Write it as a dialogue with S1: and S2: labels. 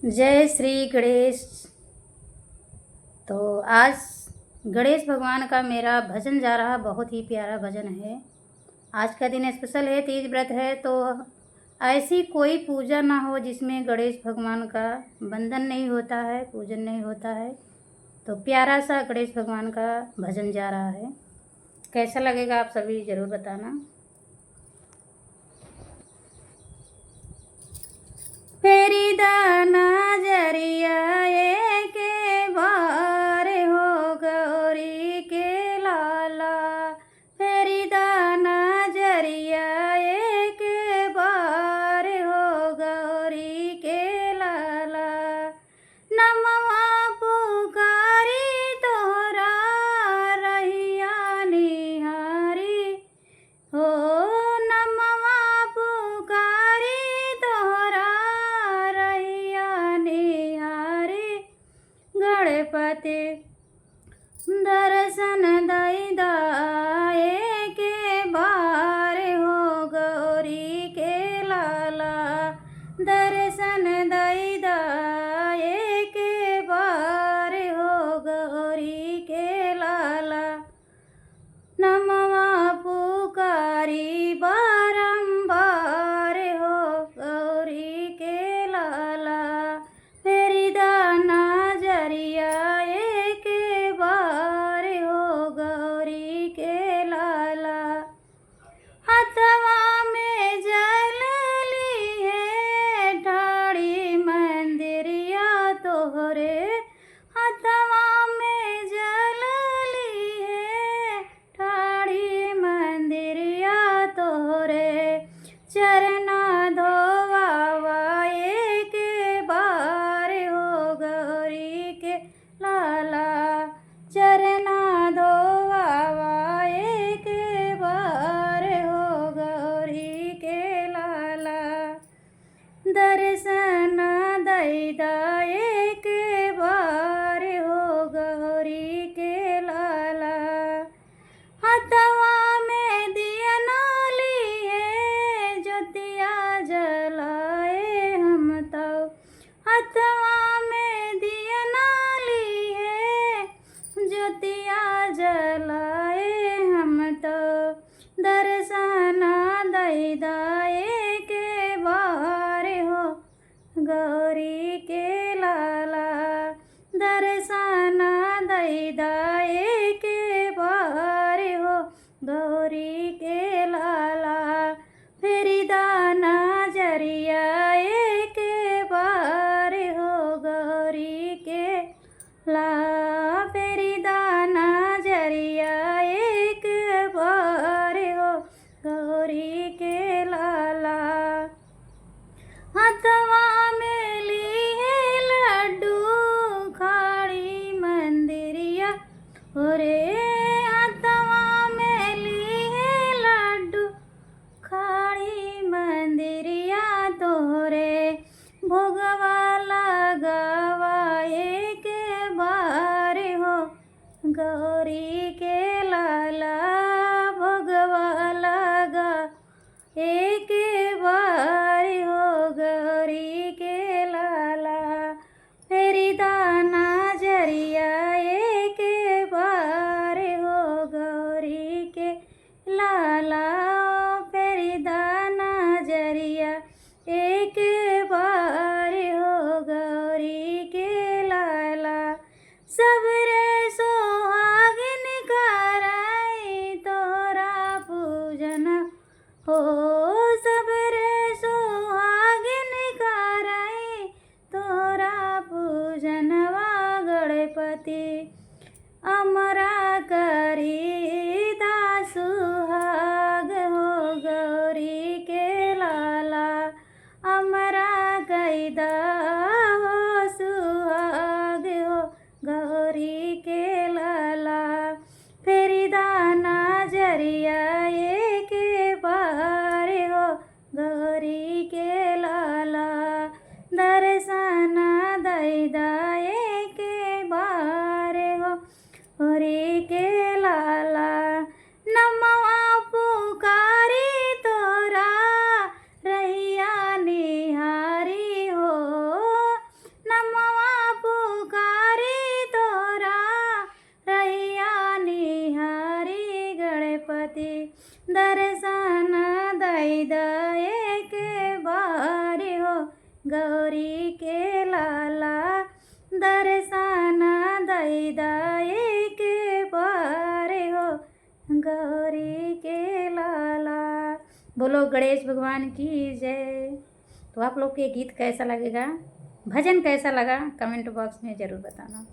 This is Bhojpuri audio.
S1: जय श्री गणेश। तो आज गणेश भगवान का मेरा भजन जा रहा, बहुत ही प्यारा भजन है। आज का दिन स्पेशल है, तीज व्रत है। तो ऐसी कोई पूजा ना हो जिसमें गणेश भगवान का वंदन नहीं होता है, पूजन नहीं होता है। तो प्यारा सा गणेश भगवान का भजन जा रहा है। कैसा लगेगा आप सभी ज़रूर बताना। फेरी दाना जरिया के बार हो गौरी के लाला। फेरी दाना जरिया के बार हो गौरी के लाला। नमवा पुकारी तोरा रहिया निहारी हो। नमवा पुकारी तोरा रहिया निहारी। गणपति दर्शन दई दाए के बार हो गौरी के लाला। दर्शन दई दाए के बार हो गौरी के लाला। नमवा पुकारी बारंबार हो गौरी के लाला। फेरी दाना जरिया के बार हो गौरी के लाला। हथवा में जल ली है ठाड़ी मंदिरिया तोहरे। हथवा में जल ली है ठाड़ी मंदिरिया तोहरे। चरना धोवाए के बार हो गौरी के लाला। चरना धोवाए के बार हो गौरी के लाला। दर्शन दई दाए के बार हो गौरी के लाला। हथवा में दिया नाली है ज्योतिया जलाए हम तो। हथवा में दिया नाली है ज्योतिया जलाए हम तो। दर्शन दई दाए के बार हो गौरी के लाला। दर्शन दई दाए के बार हो गौरी के लाला। फेरी दाना जरिया के बार हो गौरी के ला। फेरी दाना जरिया के बार हो गौरी के लाला। हथवा में ली है लड्डू खाड़ी मंदिरिया रे। हथवा में ली है लड्डू खाड़ी मंदिरिया तोरे। भोगवा लगावाए के बार हो गौरी के लाला। भोगवा लगा एक बार हो गौरी के लाला। फेरी दाना जरिया के बार हो गौरी के लाला। फेरी दाना जरिया एक बार हो गौरी के लाला। सबरे सोहागिन कराई तोरा पूजन हो। सबरे सोहागिन कराई तोरा पूजनवा। गणपति अमरा करी दा सुहाग हो गौरी के लाला। अमरा कैदा हो सुहाग हो गौरी के लाला। फेरी दाना जरिया के बार हो गौरी के लाला। दर्शन दई दाए के बार हो गौरी के लाला। नमवा पुकारी तोरा रहिया निहारी हो। पति दर्शन दई दए के बारे हो गौरी के लाला दर्शन दई दए के बारे हो गौरी के लाला। बोलो गणेश भगवान की जय। तो आप लोग के गीत कैसा लगेगा, भजन कैसा लगा, कमेंट बॉक्स में ज़रूर बताना।